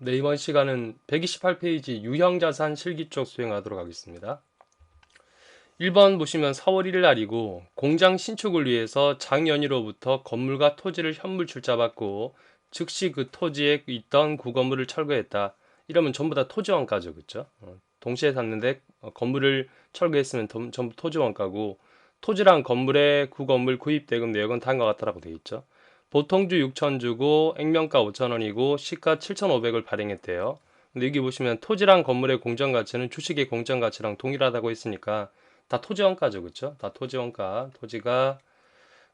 네, 이번 시간은 128페이지 유형자산 실기 쪽 수행하도록 하겠습니다. 1번 보시면 4월 1일 날이고 공장 신축을 위해서 장연희로부터 건물과 토지를 현물 출자받고 즉시 그 토지에 있던 구건물을 철거했다. 이러면 전부 다 토지원가죠. 그쵸? 동시에 샀는데 건물을 철거했으면 전부 토지원가고 토지랑 건물의 구건물 구입대금 내역은 다음과 같다라고 되어 있죠. 보통주 6천 주고 액면가 5천 원이고 시가 7,500을 발행했대요. 근데 여기 보시면 토지랑 건물의 공정가치는 주식의 공정가치랑 동일하다고 했으니까 다 토지원가죠. 그쵸? 다 토지원가. 토지가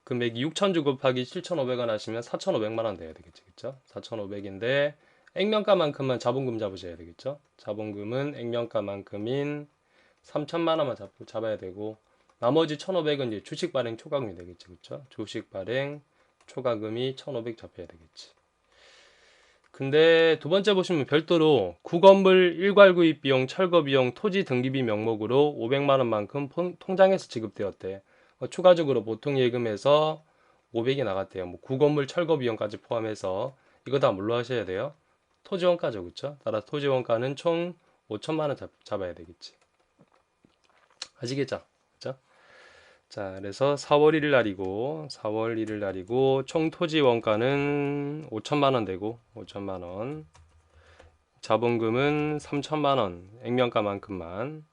금액이 6천주 곱하기 7,500원 하시면 4,500만 원 돼야 되겠죠. 그쵸? 4,500인데 액면가만큼만 자본금 잡으셔야 되겠죠. 자본금은 액면가만큼인 3천만 원만 잡아야 되고 나머지 1,500은 이제 주식 발행 초과금이 되겠죠. 그쵸? 주식 발행 초과금이 1,500 잡혀야 되겠지. 근데 두 번째 보시면 별도로 구건물 일괄 구입 비용, 철거 비용, 토지 등기비 명목으로 500만 원만큼 통장에서 지급되었대. 추가적으로 보통 예금에서 500이 나갔대요. 뭐 구건물 철거 비용까지 포함해서 이거 다 뭘로 하셔야 돼요? 토지원가죠, 그쵸? 따라 토지원가는 총 5천만 원 잡아야 되겠지. 아시겠죠? 그쵸? 자, 그래서 4월 1일 날이고, 4월 1일 날이고, 총 토지 원가는 5천만 원 되고, 5천만 원. 자본금은 3천만 원, 액면가만큼만.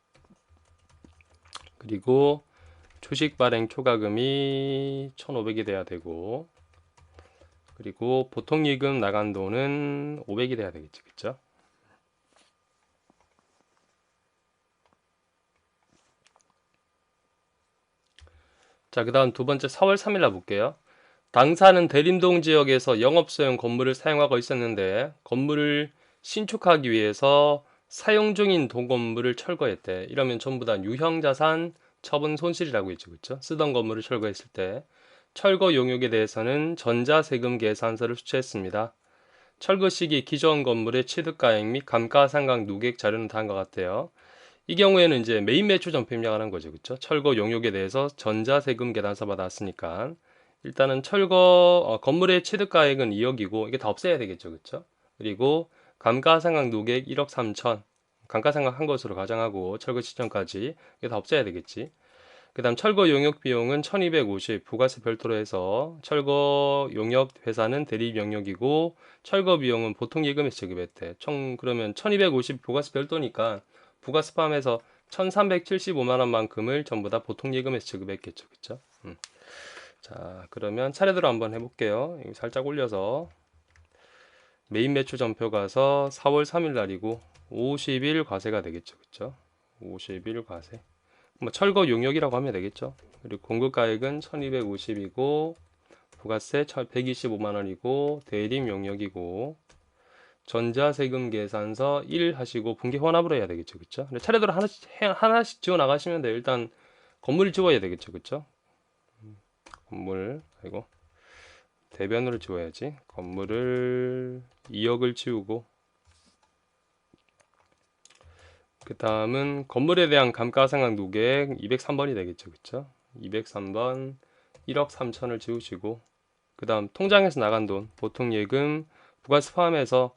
그리고 주식 발행 초과금이 1,500이 돼야 되고, 그리고 보통 예금 나간 돈은 500이 돼야 되겠지, 그쵸? 자, 그 다음 두 번째 4월 3일 날 볼게요. 당사는 대림동 지역에서 영업소용 건물을 사용하고 있었는데 건물을 신축하기 위해서 사용 중인 동건물을 철거했대. 이러면 전부 다 유형자산 처분 손실이라고 있죠. 그렇죠? 쓰던 건물을 철거했을 때 철거 용역에 대해서는 전자세금 계산서를 수취했습니다. 철거 시기 기존 건물의 취득가액 및 감가상각 누계액 자료는 다음과 같아요. 이 경우에는 이제 매입 매출 전표 입력하는 거죠. 그렇죠? 철거 용역에 대해서 전자세금 계산서 받았으니까 일단은 건물의 취득가액은 2억이고 이게 다 없애야 되겠죠. 그렇죠? 그리고 감가상각 누계액 1억 3천 감가상각 한 것으로 가정하고 철거 시점까지 이게 다 없애야 되겠지. 그 다음 철거 용역 비용은 1250 부가세 별도로 해서 철거 용역 회사는 대리 용역이고 철거 비용은 보통 예금에서 지급했대. 총 그러면 1250 부가세 별도니까 부가세 포함해서 1375만 원만큼을 전부 다 보통 예금에서 지급했겠죠. 그쵸? 자, 그러면 차례대로 한번 해볼게요. 이거 살짝 올려서 메인 매출 전표 가서 4월 3일 날이고 50일 과세가 되겠죠. 그쵸? 50일 과세. 뭐 철거 용역이라고 하면 되겠죠. 그리고 공급가액은 1250이고 부가세 125만 원이고 대림 용역이고 전자세금 계산서 1 하시고 분기 혼합으로 해야 되겠죠. 그쵸? 근데 차례대로 하나씩 지워 나가시면 돼요. 일단 건물을 지워야 되겠죠. 그쵸? 건물 아이고 대변으로 지워야지. 건물을 2억을 지우고 그 다음은 건물에 대한 감가상각 누계액 203번이 되겠죠. 그쵸? 203번 1억 3천을 지우시고 그 다음 통장에서 나간 돈 보통 예금 부가세 포함해서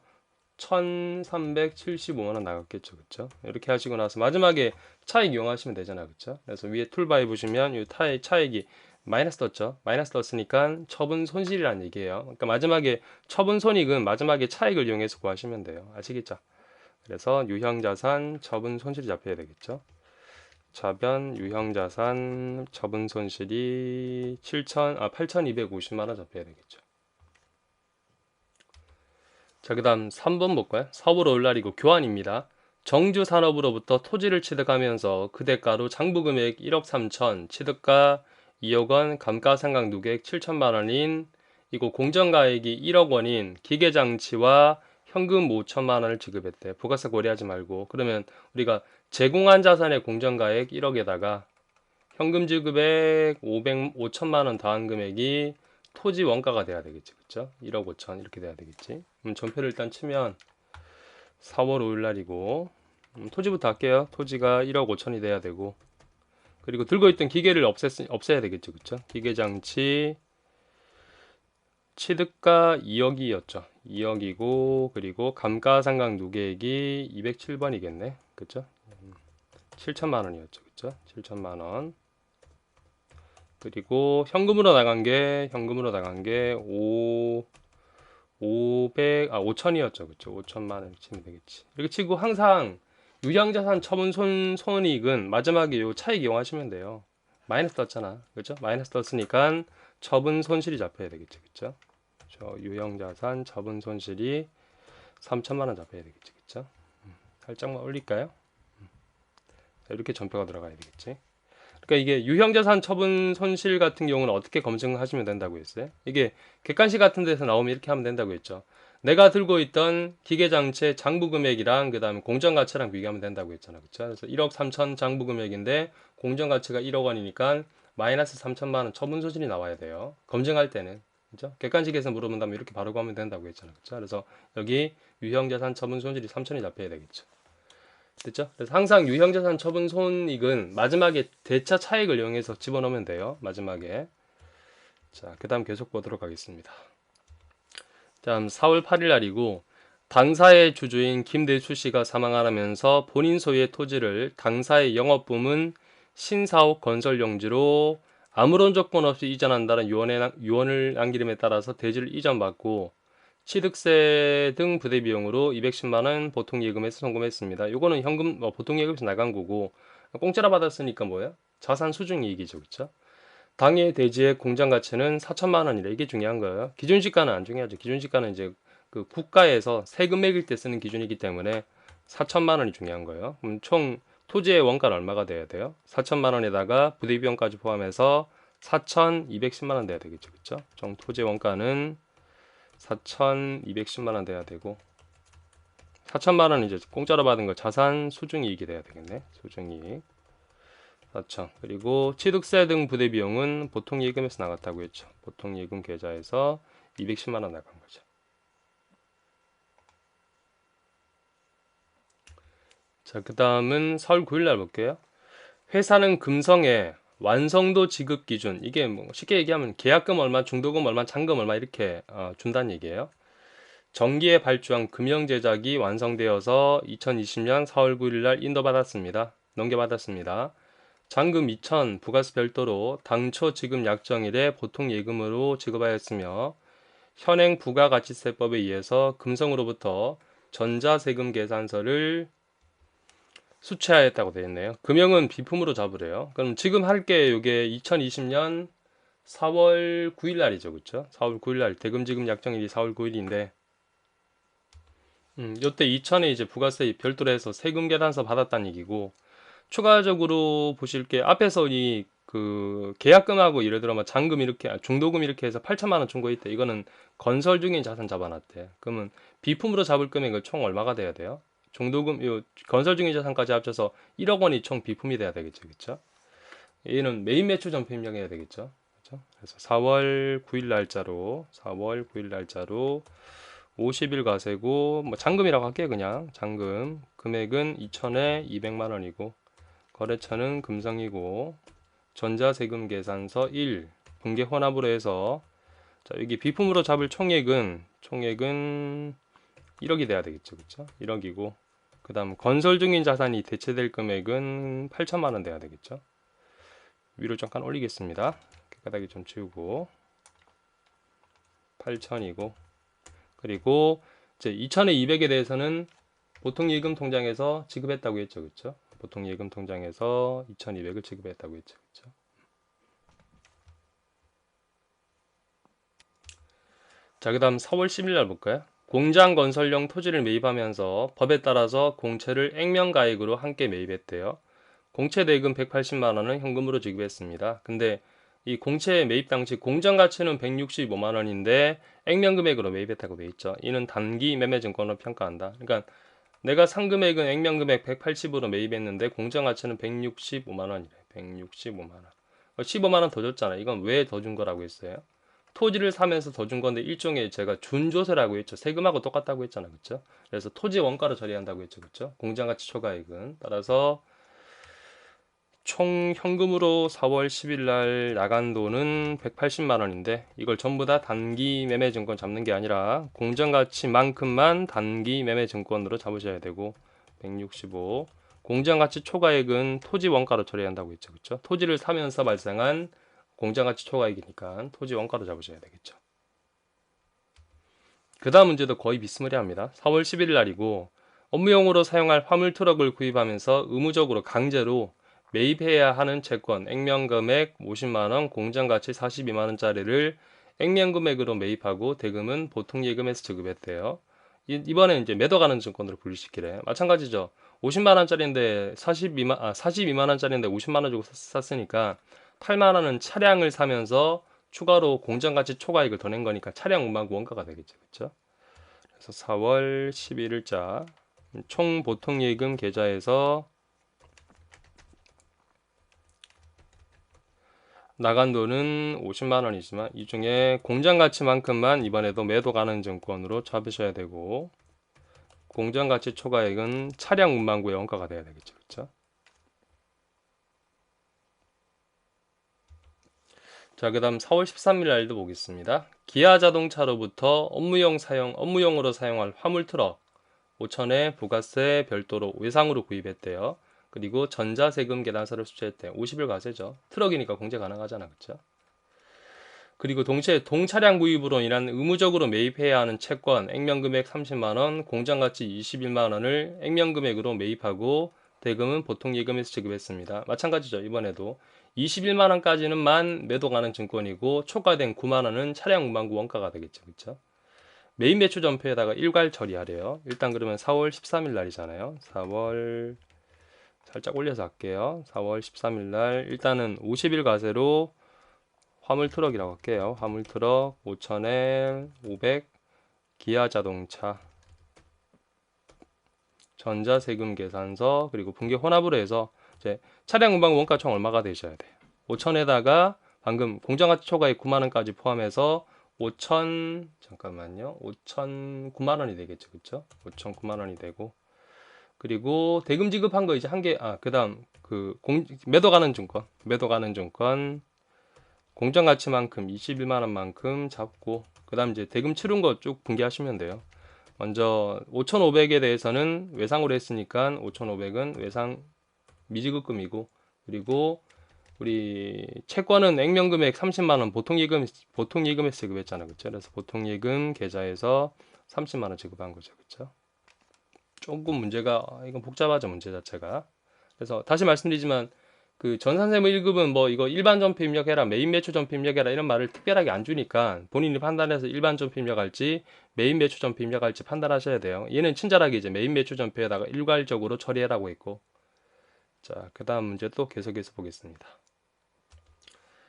1375만 원 나갔겠죠. 그쵸? 이렇게 하시고 나서 마지막에 차익 이용하시면 되잖아. 그쵸? 그래서 위에 툴바에 보시면 이 차익이 마이너스 떴죠. 마이너스 떴으니까 처분 손실이라는 얘기예요. 그러니까 마지막에 처분 손익은 마지막에 차익을 이용해서 구하시면 돼요. 아시겠죠? 그래서 유형자산 처분 손실이 잡혀야 되겠죠. 자변 유형자산 처분 손실이 8,250만 원 잡혀야 되겠죠. 자, 그 다음 3번 볼까요? 4월 5일 날이고 교환입니다. 정주산업으로부터 토지를 취득하면서 그 대가로 장부금액 1억 3천, 취득가 2억 원, 감가상각 누계액 7천만 원인 이거 공정가액이 1억 원인 기계장치와 현금 5천만 원을 지급했대. 부가세 고려하지 말고. 그러면 우리가 제공한 자산의 공정가액 1억에다가 현금 지급액 5천만 원 더한 금액이 토지 원가가 돼야 되겠지. 그쵸? 1억 5천 이렇게 돼야 되겠지. 전표를 일단 치면 4월 5일 날이고 토지부터 할게요. 토지가 1억 5천이 돼야 되고 그리고 들고 있던 기계를 없애야 되겠죠. 그쵸? 기계장치 취득가 2억이었죠. 2억이고 그리고 감가상각 누계액이 207번이겠네. 그쵸? 7천만 원이었죠. 그쵸? 7천만 원. 그리고 현금으로 나간 게 5천이었죠. 그쵸? 5천만 원 치면 되겠지. 이렇게 치고 항상 유형자산 처분 손익은 마지막에 요 차익 이용하시면 돼요. 마이너스 떴잖아. 그쵸? 마이너스 떴으니까 처분 손실이 잡혀야 되겠죠. 그쵸? 저 유형자산 처분 손실이 3천만 원 잡혀야 되겠지. 그쵸? 살짝만 올릴까요? 이렇게 전표가 들어가야 되겠지. 그러니까 이게 유형자산 처분 손실 같은 경우는 어떻게 검증하시면 된다고 했어요? 이게 객관식 같은 데서 나오면 이렇게 하면 된다고 했죠. 내가 들고 있던 기계장치의 장부 금액이랑 그 다음에 공정 가치랑 비교하면 된다고 했잖아. 그쵸? 그래서 1억 3천 장부 금액인데 공정 가치가 1억 원이니까 마이너스 3천만 원 처분 손실이 나와야 돼요. 검증할 때는. 그죠? 객관식에서 물어본다면 이렇게 바로 가면 된다고 했잖아. 그쵸? 그래서 여기 유형자산 처분 손실이 3천이 잡혀야 되겠죠. 됐죠? 그래서 항상 유형자산 처분 손익은 마지막에 대차 차익을 이용해서 집어넣으면 돼요. 마지막에. 자, 그 다음 계속 보도록 하겠습니다. 다음 4월 8일 날이고 당사의 주주인 김대수 씨가 사망하면서 본인 소유의 토지를 당사의 영업부문 신사옥 건설용지로 아무런 조건 없이 이전한다는 유언을 남기름에 따라서 대지를 이전받고 취득세 등 부대 비용으로 210만 원 보통 예금에서 송금했습니다. 요거는 현금 보통 예금에서 나간 거고 공짜로 받았으니까 뭐야? 자산 수중 이익이죠, 그렇죠? 당해 대지의 공장 가치는 4천만 원이래. 이게 중요한 거예요. 기준시가는 안 중요하죠. 기준시가는 이제 그 국가에서 세금 매길 때 쓰는 기준이기 때문에 4천만 원이 중요한 거예요. 그럼 총 토지의 원가는 얼마가 돼야 돼요? 4천만 원에다가 부대 비용까지 포함해서 4,210만 원 돼야 되겠죠, 그렇죠? 총 토지 원가는 4,210만 원 돼야 되고 4천만 원 이제 공짜로 받은 거 자산 수중이익이 돼야 되겠네. 수중이익 4천. 그리고 취득세 등 부대 비용은 보통 예금에서 나갔다고 했죠. 보통 예금 계좌에서 210만 원 나간 거죠. 자, 그 다음은 4월 9일 날 볼게요. 회사는 금성에 완성도 지급 기준, 이게 뭐 쉽게 얘기하면 계약금 얼마, 중도금 얼마, 잔금 얼마 이렇게 준다는 얘기예요. 전기에 발주한 금형 제작이 완성되어서 2020년 4월 9일 날 인도받았습니다. 넘겨받았습니다. 잔금 2천 부가세 별도로 당초 지급 약정일에 보통 예금으로 지급하였으며 현행 부가가치세법에 의해서 금성으로부터 전자세금 계산서를 수취하였다고 되어 있네요. 금형은 비품으로 잡으래요. 그럼 지금 할게 이게 2020년 4월 9일 날이죠. 그쵸? 4월 9일 날 대금 지급 약정일이 4월 9일인데 요때 2천에 이제 부가세 별도로 해서 세금 계산서 받았다는 얘기고 추가적으로 보실 게 앞에서 이 그 계약금하고 예를 들어 뭐 잔금 이렇게 중도금 이렇게 해서 8천만 원 준 거 있대. 이거는 건설 중인 자산 잡아놨대. 그러면 비품으로 잡을 금액은 총 얼마가 돼야 돼요? 중도금 요 건설 중인 자산까지 합쳐서 1억 원이 총 비품이 돼야 되겠죠. 그렇죠? 얘는 매입 매출 전표 입력해야 되겠죠. 그렇죠? 그래서 4월 9일 날짜로 50일 과세고 뭐 잔금이라고 할게요. 그냥 잔금 금액은 2천에 200만 원이고 거래처는 금성이고 전자세금 계산서 1 분계 혼합으로 해서 자, 여기 비품으로 잡을 총액은 1억이 돼야 되겠죠. 그렇죠? 1억이고 그다음 건설 중인 자산이 대체될 금액은 8천만 원 돼야 되겠죠. 위로 잠깐 올리겠습니다. 깨끗하게 좀 치우고 8천이고 그리고 이제 2천에 200에 대해서는 보통 예금 통장에서 지급했다고 했죠. 그렇죠? 보통 예금 통장에서 2,200을 지급했다고 했죠. 그렇죠? 자, 그다음 4월 10일 날 볼까요? 공장 건설용 토지를 매입하면서 법에 따라서 공채를 액면가액으로 함께 매입했대요. 공채 대금 180만 원은 현금으로 지급했습니다. 근데 이 공채 매입 당시 공정 가치는 165만 원인데 액면 금액으로 매입했다고 돼 있죠. 이는 단기 매매 증권으로 평가한다. 그러니까 내가 산 금액은 액면 금액 180으로 매입했는데 공정 가치는 165만 원이래. 165만 원. 15만 원 더 줬잖아. 이건 왜 더 준 거라고 했어요? 토지를 사면서 더 준 건데 일종의 제가 준조세라고 했죠. 세금하고 똑같다고 했잖아. 그렇죠? 그래서 토지 원가로 처리한다고 했죠. 그렇죠? 공정 가치 초과액은 따라서 총 현금으로 4월 10일 날 나간 돈은 180만 원인데 이걸 전부 다 단기 매매 증권 잡는 게 아니라 공정가치만큼만 단기 매매 증권으로 잡으셔야 되고 165 공정가치 초과액은 토지 원가로 처리한다고 했죠. 그렇죠? 토지를 사면서 발생한 공정가치 초과액이니까 토지 원가로 잡으셔야 되겠죠. 그 다음 문제도 거의 비스무리합니다. 4월 11일 날이고 업무용으로 사용할 화물 트럭을 구입하면서 의무적으로 강제로 매입해야 하는 채권 액면금액 50만원, 공정가치 42만원짜리를 액면금액으로 매입하고 대금은 보통 예금에서 지급했대요. 이번에 이제 매도가는 증권으로 분류시키래. 마찬가지죠. 50만원짜리인데 42만원짜리인데 50만원 주고 샀으니까 8만원은 차량을 사면서 추가로 공정가치 초과액을 더 낸 거니까 차량 운반구 원가가 되겠죠. 그렇죠? 그래서 4월 11일자 총 보통 예금 계좌에서 나간 돈은 50만 원이지만 이 중에 공정 가치만큼만 이번에도 매도 가능 증권으로 잡으셔야 되고 공정 가치 초과액은 차량 운반구의 원가가 돼야 되겠죠. 그렇죠? 자, 그다음 4월 13일 날도 보겠습니다. 기아 자동차로부터 업무용으로 사용할 화물 트럭 5천에 부가세 별도로 외상으로 구입했대요. 그리고 전자세금 계산서를 수취했대. 50일 과세죠. 트럭이니까 공제 가능하잖아. 그렇죠? 그리고 동시에 동차량 구입으로 인한 의무적으로 매입해야 하는 채권 액면금액 30만원, 공장가치 21만원을 액면금액으로 매입하고 대금은 보통 예금에서 지급했습니다. 마찬가지죠. 이번에도 21만원까지는만 매도 가능 증권이고 초과된 9만원은 차량 운반구 원가가 되겠죠. 그렇죠? 매입 매출 전표에다가 일괄 처리하래요. 일단 그러면 4월 13일 날이잖아요. 4월 살짝 올려서 할게요. 4월 13일 날 일단은 50일 과세로 화물 트럭이라고 할게요. 화물 트럭 5천에 500 기아 자동차 전자세금 계산서 그리고 분기 혼합으로 해서 이제 차량 운반 원가 총 얼마가 되셔야 돼요. 5천에다가 방금 공정가치 초과액 9만 원까지 포함해서 5천 잠깐만요. 5천 9만 원이 되겠죠. 그렇죠? 5천 9만 원이 되고 그리고 대금 지급한 거 이제 한 개 그다음 매도 가는 증권 공정 가치만큼 21만 원만큼 잡고 그다음 이제 대금 치른 거 쭉 분기하시면 돼요. 먼저 5,500에 대해서는 외상으로 했으니까 5,500은 외상 미지급금이고 그리고 우리 채권은 액면금액 30만 원 보통 예금에서 지급했잖아. 그렇죠? 그래서 보통 예금 계좌에서 30만 원 지급한 거죠. 그렇죠? 조금 문제가 이건 복잡하죠. 문제 자체가. 그래서 다시 말씀드리지만 그 전산세무 1급은 뭐 이거 일반 전표 입력해라, 메인 매출 전표 입력해라 이런 말을 특별하게 안 주니까 본인이 판단해서 일반 전표 입력할지 메인 매출 전표 입력할지 판단하셔야 돼요. 얘는 친절하게 이제 메인 매출 전표에다가 일괄적으로 처리해라고 했고 자, 그 다음 문제 또 계속해서 보겠습니다.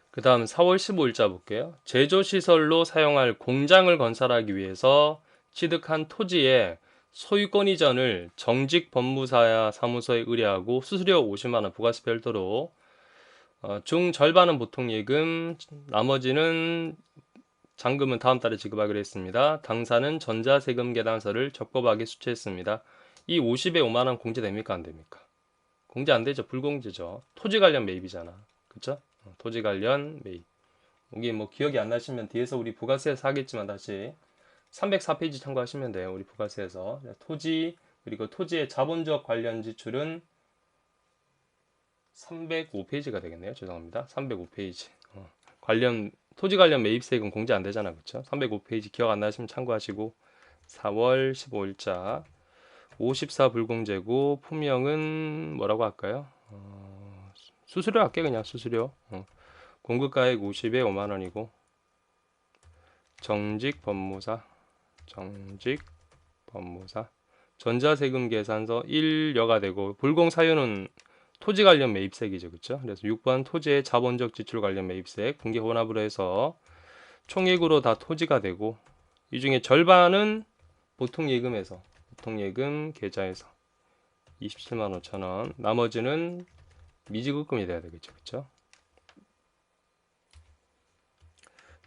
그 다음 4월 15일자 볼게요. 제조시설로 사용할 공장을 건설하기 위해서 취득한 토지에 소유권 이전을 정직 법무사 사무소에 의뢰하고 수수료 50만 원 부가세 별도로 중 절반은 보통 예금, 나머지는 잔금은 다음 달에 지급하기로 했습니다. 당사는 전자세금 계산서를 적법하게 수취했습니다. 이 50에 5만 원 공제됩니까 안 됩니까? 공제 안 되죠. 불공제죠. 토지 관련 매입이잖아. 그쵸? 토지 관련 매입. 여기 뭐 기억이 안 나시면 뒤에서 우리 부가세에서 하겠지만 다시 304페이지 참고하시면 돼요. 우리 부가세에서 토지 그리고 토지의 자본적 관련 지출은 305페이지가 되겠네요. 죄송합니다. 305페이지. 토지 관련 매입세금 공제 안 되잖아. 그렇죠? 305페이지 기억 안 나시면 참고하시고 4월 15일자 54 불공제고 품명은 뭐라고 할까요? 수수료 할게 그냥 수수료. 공급가액 50에 5만 원이고 정직 법무사 전자세금 계산서 1여가 되고 불공 사유는 토지 관련 매입세이죠. 그렇죠? 그래서 6번 토지의 자본적 지출 관련 매입세 분기 혼합으로 해서 총액으로 다 토지가 되고 이 중에 절반은 보통 예금 계좌에서 27만 5천 원 나머지는 미지급금이 돼야 되겠죠. 그렇죠?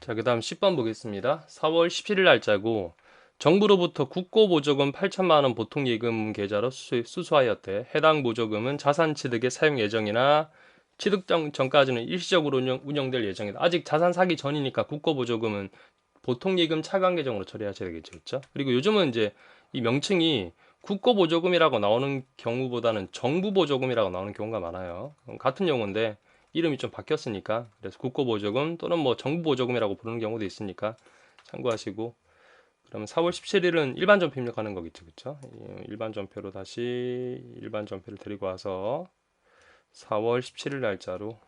자, 그 다음 10번 보겠습니다. 4월 17일 날짜고 정부로부터 국고보조금 8천만 원 보통 예금 계좌로 수수하였대. 해당 보조금은 자산 취득에 사용 예정이나 취득 전까지는 일시적으로 운영될 예정이다. 아직 자산 사기 전이니까 국고보조금은 보통예금 차감 계정으로 처리하셔야 되겠죠. 그렇죠? 그리고 요즘은 이제 이 명칭이 국고보조금이라고 나오는 경우보다는 정부보조금이라고 나오는 경우가 많아요. 같은 용어인데 이름이 좀 바뀌었으니까 그래서 국고보조금 또는 뭐 정부보조금이라고 부르는 경우도 있으니까 참고하시고, 그러면 4월 17일은 일반 전표 입력하는 거겠죠. 그렇죠? 일반 전표로 다시 일반 전표를 데리고 와서 4월 17일 날짜로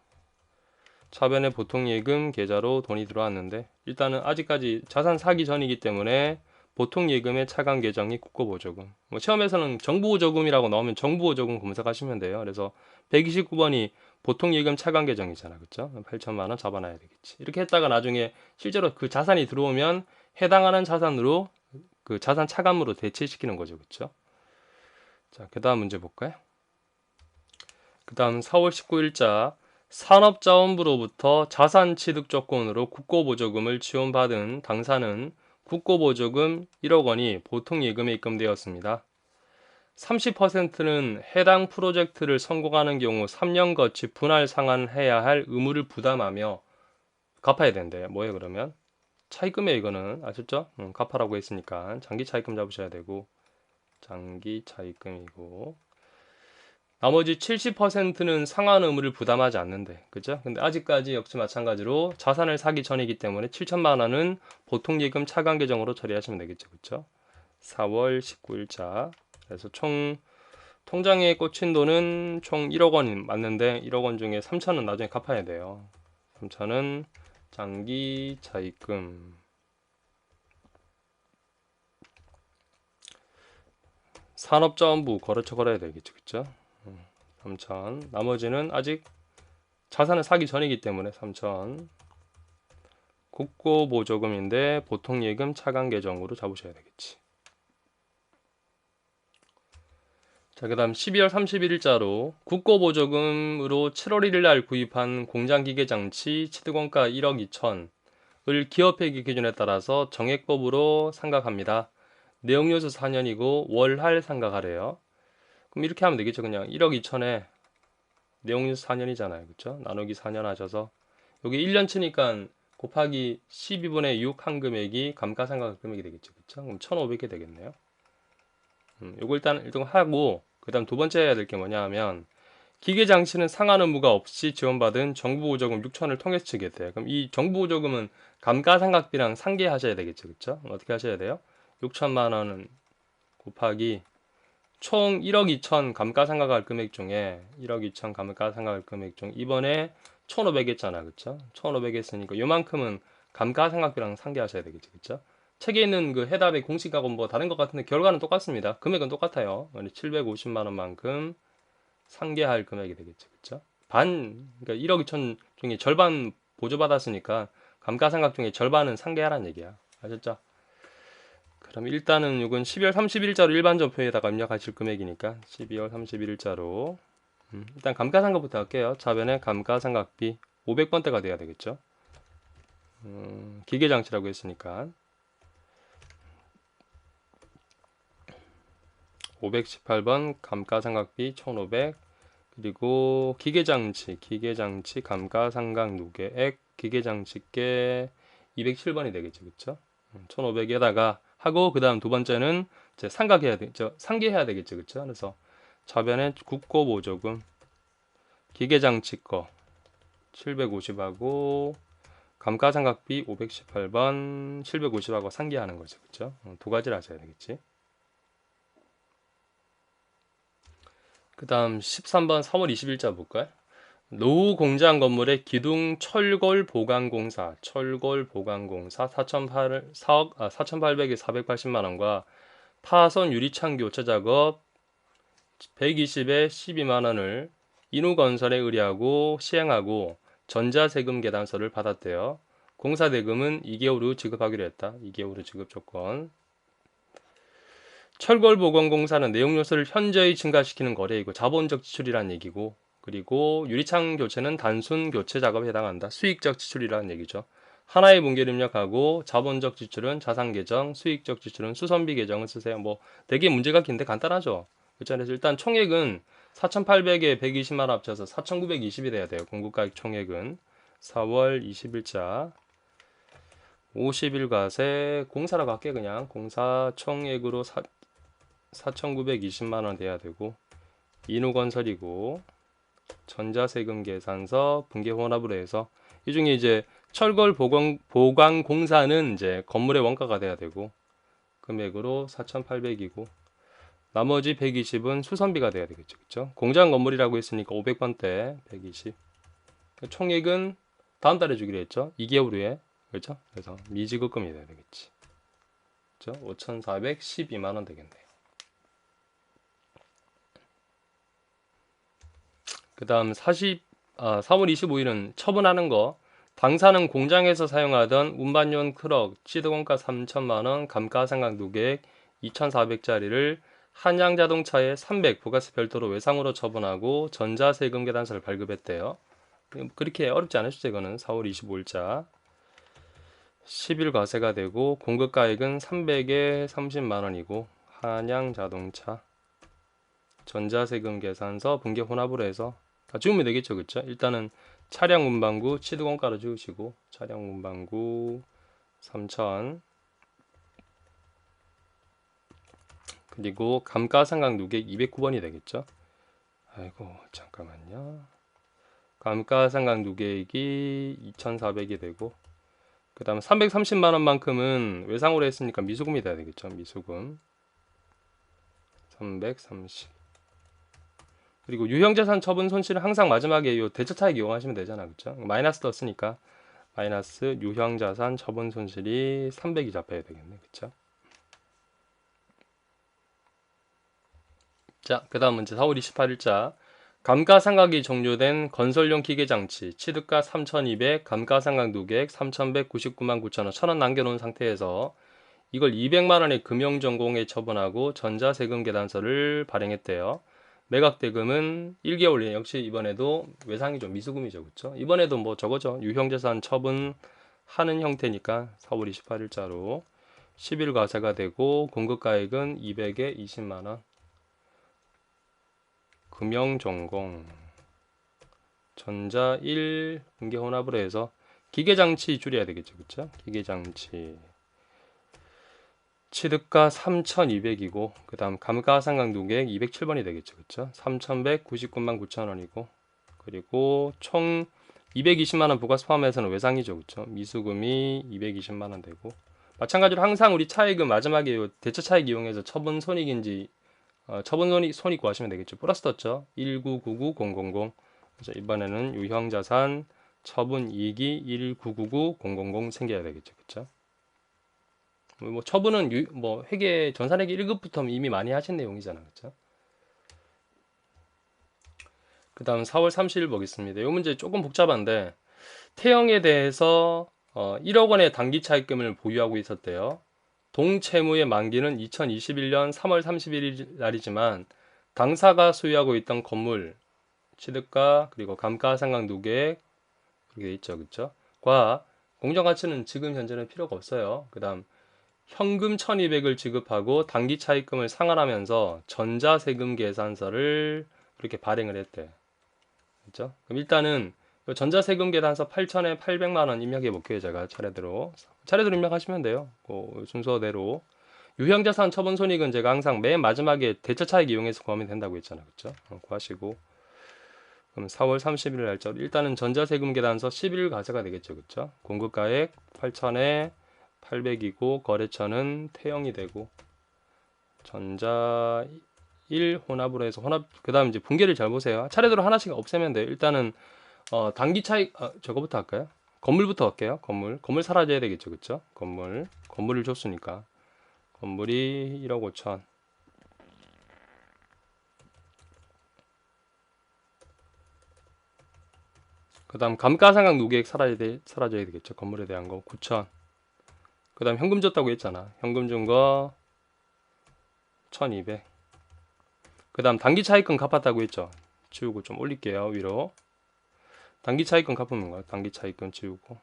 차변의 보통예금 계좌로 돈이 들어왔는데, 일단은 아직까지 자산 사기 전이기 때문에 보통예금의 차감 계정이 국고보조금, 뭐 시험에서는 정부보조금이라고 나오면 정부보조금 검색하시면 돼요. 그래서 129번이 보통예금 차감 계정이잖아. 그쵸? 8천만 원 잡아놔야 되겠지. 이렇게 했다가 나중에 실제로 그 자산이 들어오면 해당하는 자산으로 그 자산 차감으로 대체시키는 거죠. 그쵸? 자, 그 다음 문제 볼까요? 그 다음 4월 19일자 산업자원부로부터 자산취득 조건으로 국고보조금을 지원받은 당사는 국고보조금 1억 원이 보통예금에 입금되었습니다. 30%는 해당 프로젝트를 성공하는 경우 3년 거치 분할 상환해야 할 의무를 부담하며 갚아야 된대요. 뭐예요 그러면? 차입금이에요. 이거는 아셨죠? 갚아라고 했으니까 장기 차입금 잡으셔야 되고, 장기 차입금이고, 나머지 70%는 상환 의무를 부담하지 않는데, 그죠? 근데 아직까지 역시 마찬가지로 자산을 사기 전이기 때문에 7천만 원은 보통예금 차감 계정으로 처리하시면 되겠죠, 그죠? 4월 19일자. 그래서 총 통장에 꽂힌 돈은 총 1억 원 맞는데 1억 원 중에 3천은 나중에 갚아야 돼요. 3천은 장기 차입금. 산업자원부 거래처 걸어야 되겠죠, 그죠? 3천. 나머지는 아직 자산을 사기 전이기 때문에 3천. 국고보조금인데 보통예금 차감 계정으로 잡으셔야 되겠지. 자, 그 다음 12월 31일자로 국고보조금으로 7월 1일 날 구입한 공장기계장치 취득원가 1억 2천을 기업회계 기준에 따라서 정액법으로 상각합니다. 내용요소 4년이고 월할 상각하래요. 그럼 이렇게 하면 되겠죠. 그냥 1억 2천에 내용요소 4년이잖아요. 그쵸? 나누기 4년 하셔서 여기 1년 치니까 곱하기 12분의 6 한 금액이 감가상각 금액이 되겠죠. 그쵸? 그럼 1,500개 되겠네요. 요거 일단 하고, 그 다음 두 번째 해야 될 게 뭐냐 하면 기계장치는 상한 의무가 없이 지원받은 정부보조금 6천을 통해서 치게 돼요. 그럼 이 정부보조금은 감가상각비랑 상계하셔야 되겠죠. 그쵸? 어떻게 하셔야 돼요? 6천만 원은 곱하기 총 1억 2천 감가상각할 금액 중에 1억 2천 감가상각할 금액 중 이번에 1,500 했잖아. 그쵸? 1,500 했으니까 요만큼은 감가상각비랑 상계하셔야 되겠죠. 그쵸? 책에 있는 그 해답의 공식하고 뭐 다른 것 같은데 결과는 똑같습니다. 금액은 똑같아요. 750만 원만큼 상계할 금액이 되겠죠. 그쵸? 그러니까 1억 2천 중에 절반 보조받았으니까 감가상각 중에 절반은 상계하라는 얘기야. 아셨죠? 그럼 일단은 이건 12월 31일자로 일반 전표에다가 입력하실 금액이니까 12월 31일자로 일단 감가상각부터 할게요. 차변에 감가상각비 500번대가 돼야 되겠죠. 기계장치라고 했으니까 518번 감가상각비 1500, 그리고 기계장치 감가상각 누계액 기계장치께 207번이 되겠죠. 그쵸? 1500에다가 하고, 그 다음 두 번째는 이제 상각해야 되죠. 상계해야 되겠죠. 그쵸? 그래서 차변에 국고보조금 기계장치 거 750하고 감가상각비 518번 750하고 상계하는 거죠. 그쵸? 두 가지를 하셔야 되겠지. 그 다음 13번 3월 20일자 볼까요? 노후 공장 건물의 기둥 철골 보강공사 4,800에 480만 원과 파손 유리창 교체 작업 120에 12만 원을 인후건설에 의뢰하고 시행하고 전자세금 계단서를 받았대요. 공사 대금은 2개월 후 지급하기로 했다. 2개월 후 지급 조건. 철골보건공사는 내용 요소를 현저히 증가시키는 거래이고 자본적 지출이란 얘기고, 그리고 유리창 교체는 단순 교체 작업에 해당한다. 수익적 지출이라는 얘기죠. 하나의 분기를 입력하고 자본적 지출은 자산 계정, 수익적 지출은 수선비 계정을 쓰세요. 뭐 되게 문제가 긴데 간단하죠. 그래서 일단 총액은 4,800에 120만원 합쳐서 4,920이 돼야 돼요. 공급가액 총액은 4월 20일자 50일 과세 공사라고 할게. 그냥 공사 총액으로 4,920만원 돼야 되고, 인후건설이고 전자세금 계산서 분계 혼합으로 해서, 이 중에 이제 철걸 보강 공사는 이제 건물의 원가가 돼야 되고 금액으로 4,800이고, 나머지 120은 수선비가 돼야 되겠죠. 그렇죠? 공장 건물이라고 했으니까 500번대 120. 총액은 다음 달에 주기로 했죠. 2개월 후에. 그렇죠? 그래서 미지급금이 돼야 되겠지. 그렇죠? 5,412만 원 되겠네요. 그다음 4월 25일은 처분하는 거. 당사는 공장에서 사용하던 운반용 트럭 시드원가 3천만 원, 감가상각 누계액 2,400짜리를 한양자동차에 300 부가세 별도로 외상으로 처분하고 전자세금 계산서를 발급했대요. 그렇게 어렵지 않으시죠? 이거는 4월 25일자 10일 과세가 되고, 공급가액은 300에 30만 원이고, 한양자동차 전자세금 계산서 분계 혼합으로 해서 다 지우면 되겠죠. 그쵸? 일단은 차량 운반구 취득원가로 지우시고, 차량 운반구 3,000, 그리고 감가상각 누계액 209번이 되겠죠. 아이고 잠깐만요. 감가상각 누계액이 2,400이 되고, 그 다음 330만 원만큼은 외상으로 했으니까 미수금이 돼야 되겠죠. 미수금 330. 그리고 유형자산 처분 손실은 항상 마지막에 이 대처차익 이용하시면 되잖아. 그쵸? 마이너스 떴으니까 마이너스 유형자산 처분 손실이 300이 잡혀야 되겠네. 그쵸? 자, 그 다음 문제 4월 28일자 감가상각이 종료된 건설용 기계장치 취득가 3,200, 감가상각 누계액 3,199만 9천원 1,000원 남겨놓은 상태에서 이걸 200만 원의 금융전공에 처분하고 전자세금 계산서를 발행했대요. 매각대금은 1개월 내. 역시 이번에도 외상이죠. 미수금이죠. 그렇죠? 이번에도 뭐 저거죠. 유형자산 처분하는 형태니까 4월 28일자로 10일 과세가 되고, 공급가액은 200에 20만 원. 금융전공 전자 1 분계 혼합으로 해서 기계장치 줄여야 되겠죠. 그렇죠? 기계장치 취득가 3,200이고, 그 다음 감가상각 누계액 207번이 되겠죠. 그쵸? 3,199만 9천원이고, 그리고 총 220만원 부가세 포함해서는 외상이죠. 그쵸? 미수금이 220만원 되고, 마찬가지로 항상 우리 차익은 마지막에 대처 차익 이용해서 처분 손익인지 처분 손익 구하시면 되겠죠. 플러스 떴죠. 1999000. 그래서 이번에는 유형자산 처분 이익이 1999000 생겨야 되겠죠. 그쵸? 뭐 처분은 뭐 회계 전산회계 1급부터 이미 많이 하신 내용이잖아. 그렇죠? 그 다음 4월 30일 보겠습니다. 이 문제 조금 복잡한데, 태영에 대해서 1억 원의 단기 차입금을 보유하고 있었대요. 동채무의 만기는 2021년 3월 31일 날이지만 당사가 소유하고 있던 건물 취득가 그리고 감가상각 누계액 그렇게 돼 있죠. 그렇죠? 과 공정가치는 지금 현재는 필요가 없어요. 그 다음 현금 1200을 지급하고 단기 차입금을 상환하면서 전자세금 계산서를 그렇게 발행을 했대. 그렇죠? 그럼 일단은 전자세금 계산서 8천에 800만 원 입력해 볼게요. 제가 차례대로 입력하시면 돼요. 그 순서대로. 유형자산 처분 손익은 제가 항상 맨 마지막에 대처차익 이용해서 구하면 된다고 했잖아요. 그렇죠? 구하시고, 그럼 4월 30일 날짜로 일단은 전자세금 계산서 10일 과세가 되겠죠. 그렇죠? 공급가액 8천에 800이고 거래처는 태영이 되고, 전자 1 혼합으로 해서 그 다음 이제 분계를 잘 보세요. 차례대로 하나씩 없애면 돼요. 일단은 단기 차익 저거부터 할까요? 건물부터 할게요. 건물 사라져야 되겠죠. 그쵸? 건물을 줬으니까 건물이 1억 5천. 그 다음 감가상각 누계액 사라져야 되겠죠. 건물에 대한 거 9천. 그 다음 현금 줬다고 했잖아. 현금 준 거 1200. 그 다음 단기 차익금 갚았다고 했죠. 지우고 좀 올릴게요. 위로. 단기 차익금 갚으면 거야. 단기 차익금 지우고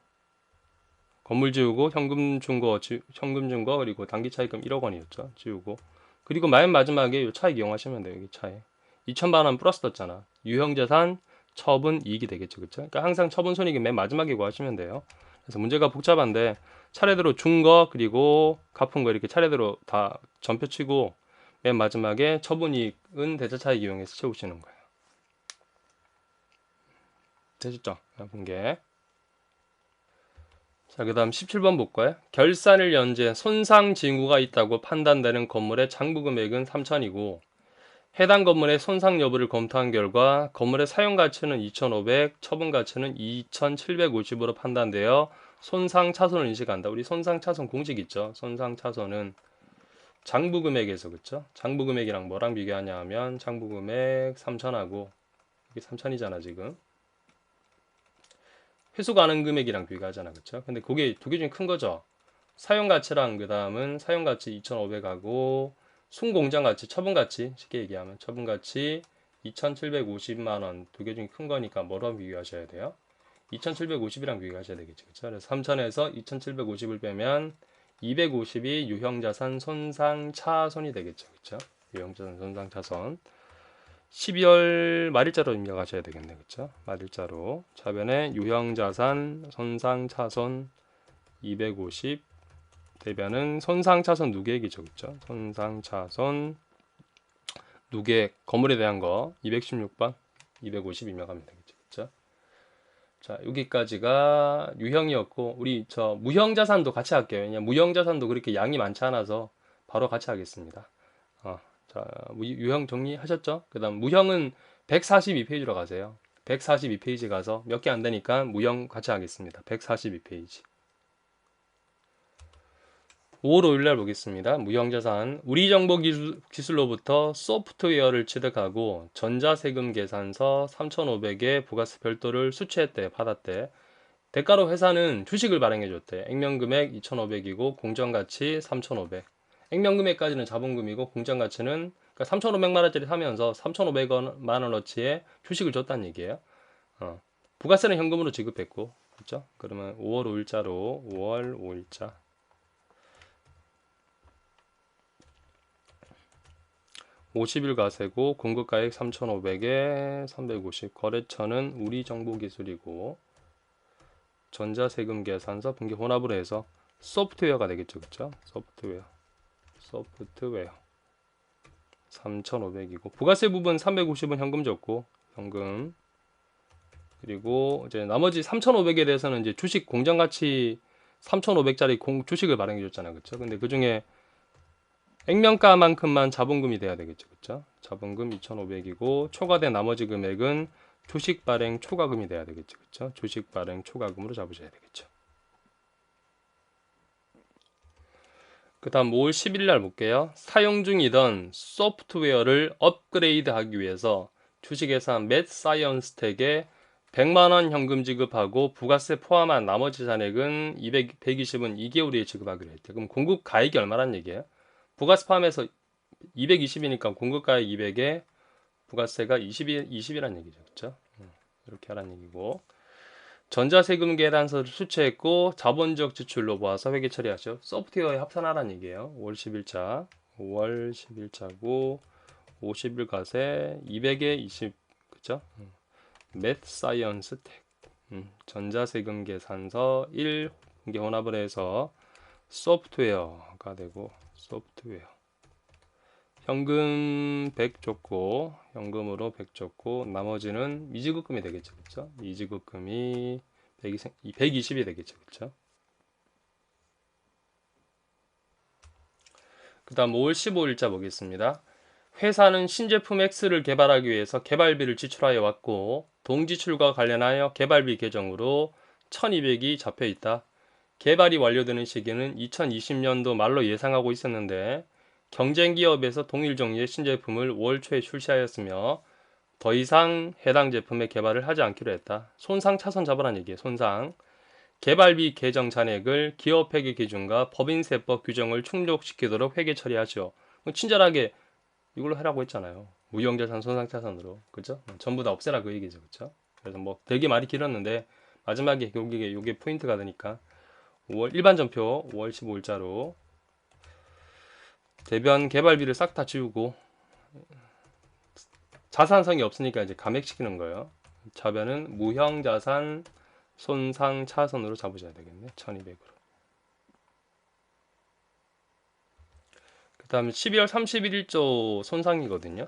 건물 지우고 현금 준 거 그리고 단기 차익금 1억 원이었죠. 지우고 그리고 맨 마지막에 이 차익 이용하시면 돼요. 여기 차익. 2천만 원 플러스 떴잖아. 유형자산, 처분, 이익이 되겠죠. 그쵸? 그러니까 항상 처분 손익은 맨 마지막에 구하시면 돼요. 그래서 문제가 복잡한데 차례대로 준 거 그리고 갚은 거 이렇게 차례대로 다 전표 치고 맨 마지막에 처분 이익은 대차차익 이용해서 채우시는 거예요. 되셨죠? 분개. 자, 그 다음 17번 볼까요? 결산을 연재 손상 징후가 있다고 판단되는 건물의 장부 금액은 3천이고 해당 건물의 손상 여부를 검토한 결과 건물의 사용 가치는 2,500, 처분 가치는 2,750으로 판단되어 손상 차손을 인식한다. 우리 손상 차손 공식 있죠? 손상 차손은 장부 금액에서 그쵸? 장부 금액이랑 뭐랑 비교하냐 하면 장부 금액 3천하고 이게 3천이잖아 지금. 회수 가능 금액이랑 비교하잖아 그쵸? 근데 그게 두 개 중에 큰 거죠. 사용 가치랑 그 다음은 사용 가치 2,500하고 순공장 가치, 처분 가치 쉽게 얘기하면 처분 가치 2,750만 원 두 개 중에 큰 거니까 뭐랑 비교하셔야 돼요? 2,750이랑 비교하셔야 되겠죠. 그쵸? 그래서 3,000에서 2,750을 빼면 250이 유형자산 손상 차손이 되겠죠. 그쵸? 유형자산 손상 차손. 12월 말일자로 입력하셔야 되겠네. 그쵸? 말일자로. 차변에 유형자산 손상 차손 250 대변은 손상차손 누계액이죠. 그쵸? 손상차손 누계액 건물에 대한 거 216번 250 입력하면 되겠죠. 그쵸? 자, 여기까지가 유형이었고 우리 저 무형자산도 같이 할게요. 왜냐면 무형자산도 그렇게 양이 많지 않아서 바로 같이 하겠습니다. 자, 유형 정리하셨죠? 그 다음 무형은 142페이지로 가세요. 142페이지 가서 몇 개 안 되니까 무형 같이 하겠습니다. 142페이지. 5월 5일날 보겠습니다. 무형자산 우리정보기술로부터 소프트웨어를 취득하고 전자세금 계산서 3,500에 부가세 별도를 수취했대 받았대. 대가로 회사는 주식을 발행해줬대. 액면금액 2,500이고 공정가치 3,500. 액면금액까지는 자본금이고 공정가치는 그러니까 3,500만 원짜리 사면서 3,500만 원어치의 주식을 줬다는 얘기예요. 부가세는 현금으로 지급했고 그렇죠? 그러면 5월 5일자로 5월 5일자 50일 가세고 공급가액 3,500에 350 거래처는 우리정보기술이고 전자세금 계산서 분기 혼합으로 해서 소프트웨어가 되겠죠. 그쵸? 소프트웨어 3,500이고 부가세 부분 350은 현금 줬고 현금 그리고 이제 나머지 3,500에 대해서는 이제 주식 공정가치 3,500짜리 주식을 발행해 줬잖아요. 그쵸? 근데 그 중에 액면가만큼만 자본금이 돼야 되겠죠. 그쵸? 자본금 2,500이고 초과된 나머지 금액은 주식 발행 초과금이 돼야 되겠죠. 그쵸? 주식 발행 초과금으로 잡으셔야 되겠죠. 그 다음 5월 10일 날 볼게요. 사용 중이던 소프트웨어를 업그레이드 하기 위해서 주식회사 맷사이언스텍에 100만원 현금 지급하고 부가세 포함한 나머지 잔액은 120은 2개월에 지급하기로 했대. 그럼 공급 가액이 얼마란 얘기예요? 부가세 포함해서 220이니까 공급가액 200에 부가세가 20이란 얘기죠. 그렇죠? 이렇게 하란 얘기고 전자세금 계산서를 수취했고 자본적 지출로 모아서 회계 처리하죠. 소프트웨어에 합산하란 얘기예요. 5월 10일자 5월 10일자고 50일 가세 200에 20 그죠? 맷사이언스 텍 전자세금 계산서 1 공개 혼합을 해서 소프트웨어가 되고 소프트웨어 현금 100 줬고 현금으로 100 줬고 나머지는 미지급금이 되겠죠. 그렇죠? 미지급금이 120이 되겠죠. 그렇죠? 그 다음 5월 15일자 보겠습니다. 회사는 신제품 X를 개발하기 위해서 개발비를 지출하여 왔고 동지출과 관련하여 개발비 계정으로 1200이 잡혀 있다. 개발이 완료되는 시기는 2020년도 말로 예상하고 있었는데 경쟁기업에서 동일 종류의 신제품을 5월 초에 출시하였으며 더 이상 해당 제품의 개발을 하지 않기로 했다. 손상 차손 잡으란 얘기예요. 손상. 개발비 계정 잔액을 기업회계 기준과 법인세법 규정을 충족시키도록 회계 처리하시오. 친절하게 이걸로 하라고 했잖아요. 무형자산 손상 차손으로. 그죠? 전부 다 없애라 그 얘기죠. 그죠? 그래서 뭐 되게 말이 길었는데 마지막에 요게 포인트가 되니까 5월 일반 전표 5월 15일자로 대변 개발비를 싹 다 지우고 자산성이 없으니까 이제 감액시키는 거예요. 차변은 무형자산 손상 차손으로 잡으셔야 되겠네. 1200으로. 그 다음에 12월 31일조 손상이거든요.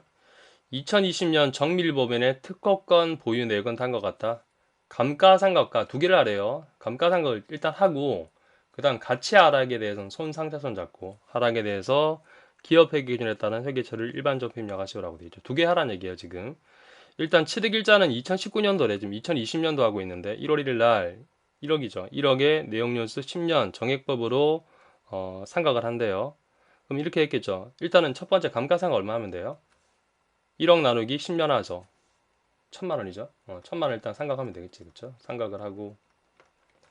2020년 정밀법인의 특허권 보유 내역은 다음과 같다. 감가상각과 두 개를 하래요. 감가상각을 일단 하고 그 다음 가치 하락에 대해서는 손상차손 잡고 하락에 대해서 기업회계 기준에 따른 회계처리를 일반적으로 입력하시오라고 되어 있죠. 두 개 하라는 얘기예요 지금. 일단 취득일자는 2019년도래. 지금 2020년도 하고 있는데 1월 1일 날 1억이죠. 1억에 내용연수 10년 정액법으로 상각을 한대요. 그럼 이렇게 했겠죠. 일단은 첫 번째 감가상각 얼마 하면 돼요? 1억 나누기 10년 하죠. 1000만 원이죠. 1000만 원 일단 상각하면 되겠지. 그렇죠? 상각을 하고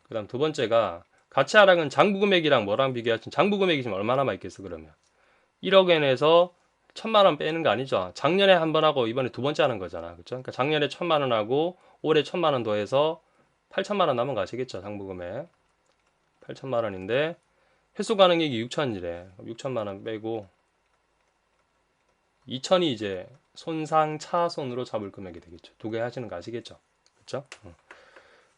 그 다음 두 번째가 가치 하락은 장부 금액이랑 뭐랑 비교하시면 장부 금액이 지금 얼마나 많이 있겠어 그러면 1억엔에서 1000만 원 빼는 거 아니죠. 작년에 한 번 하고 이번에 두 번째 하는 거잖아. 그렇죠? 그러니까 작년에 1000만 원 하고 올해 1000만 원 더해서 8000만 원 남은 거 아시겠죠? 장부 금액 8000만 원인데 회수 가능액이 6000이래. 6000만 원 빼고 2000이 이제 손상 차손으로 잡을 금액이 되겠죠. 두 개 하시는 거 아시겠죠? 그렇죠?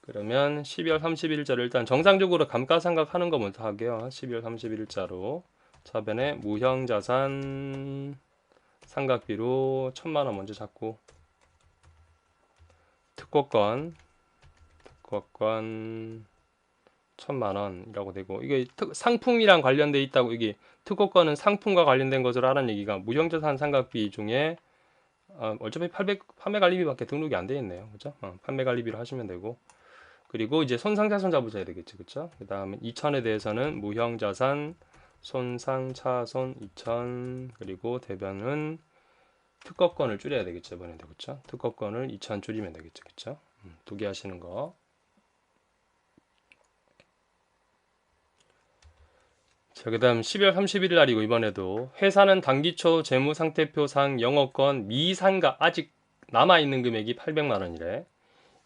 그러면 12월 31일자로 일단 정상적으로 감가상각 하는 거 먼저 하게요. 12월 31일자로 차변에 무형자산 상각비로 1000만 원 먼저 잡고 특허권 1000만 원이라고 되고 이게 상품이랑 관련돼 있다고 이게 특허권은 상품과 관련된 것으로 하라는 얘기가 무형자산 상각비 중에 어차피 판매 관리비밖에 등록이 안 되어 있네요. 그죠? 판매 관리비로 하시면 되고 그리고 이제 손상차손 잡으셔야 되겠죠. 그쵸? 그 다음에 2000에 대해서는 무형자산 손상차손 2000 그리고 대변은 특허권을 줄여야 되겠죠. 이번에도 그쵸? 특허권을 2000 줄이면 되겠죠. 그쵸? 두 개 하시는 거. 자, 그 다음 12월 31일 날이고 이번에도 회사는 단기초 재무상태표상 영업권 미상각 아직 남아있는 금액이 800만 원이래.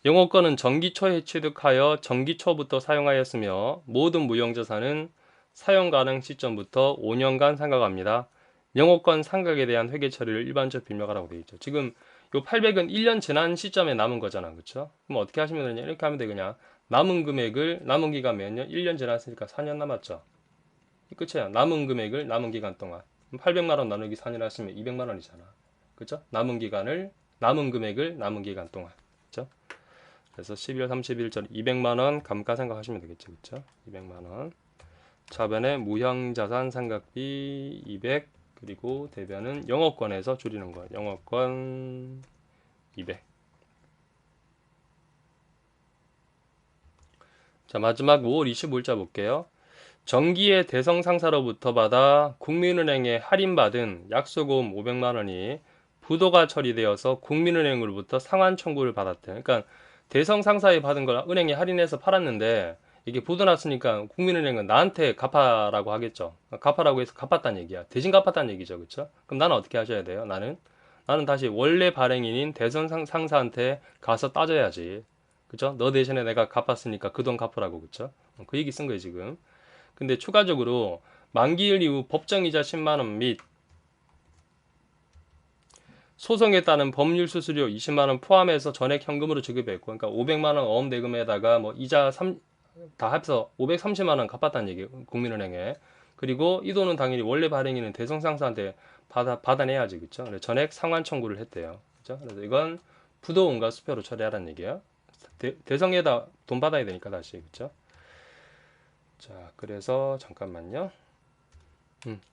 영업권은 정기초에 취득하여 정기초부터 사용하였으며 모든 무형자산은 사용 가능 시점부터 5년간 상각합니다. 영업권 상각에 대한 회계 처리를 일반적 입력하라고 되어 있죠. 지금 요 800은 1년 지난 시점에 남은 거잖아. 그렇죠? 그럼 어떻게 하시면 되냐? 이렇게 하면 되겠냐? 남은 금액을 남은 기간 몇 년? 1년 지났으니까 4년 남았죠. 끝이야. 남은 금액을 남은 기간 동안 800만 원 나누기 4년 하시면 200만 원이잖아. 그렇죠? 남은 금액을 남은 기간 동안. 그렇죠? 그래서 12월 30일 전 200만 원 감가상각 하시면 되겠죠. 그렇죠? 200만 원. 차변에 무형자산 상각비 200 그리고 대변은 영업권에서 줄이는 거. 영업권 200. 자, 마지막 5월 25일자 볼게요. 정기의 대성상사로부터 받아 국민은행에 할인받은 약소금 500만 원이 부도가 처리되어서 국민은행으로부터 상환 청구를 받았대. 그러니까 대성상사에 받은 걸 은행에 할인해서 팔았는데 이게 부도 났으니까 국민은행은 나한테 갚아라고 하겠죠. 갚아라고 해서 갚았다는 얘기야. 대신 갚았다는 얘기죠. 그렇죠? 그럼 나는 어떻게 하셔야 돼요? 나는 다시 원래 발행인인 대성상사한테 가서 따져야지. 그죠? 너 대신에 내가 갚았으니까 그 돈 갚으라고. 그쵸? 그 얘기 쓴 거예요, 지금. 근데 추가적으로 만기일 이후 법정이자 10만원 및 소송에 따른 법률 수수료 20만원 포함해서 전액 현금으로 지급했고, 그러니까 500만원 어음 대금에다가 뭐 이자 다 합해서 530만원 갚았다는 얘기예요, 국민은행에. 그리고 이 돈은 당연히 원래 발행인은 대성상사한테 받아내야지, 그쵸? 전액 상환 청구를 했대요. 그쵸? 그래서 이건 부도원가 수표로 처리하라는 얘기예요. 대성에다 돈 받아야 되니까 다시, 그쵸? 자, 그래서 잠깐만요.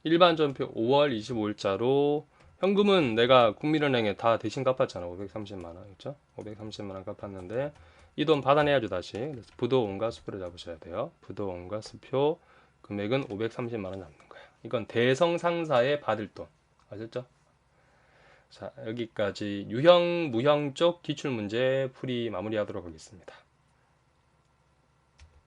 일반 전표 5월 25일자로 현금은 내가 국민은행에 다 대신 갚았잖아. 530만 원. 그렇죠? 530만 원 갚았는데 이 돈 받아내야죠, 다시. 그래서 부도 원가 수표를 잡으셔야 돼요. 부도 원가 수표 금액은 530만 원 잡는 거야. 이건 대성 상사에 받을 돈. 아셨죠? 자, 여기까지 유형, 무형 쪽 기출 문제 풀이 마무리하도록 하겠습니다.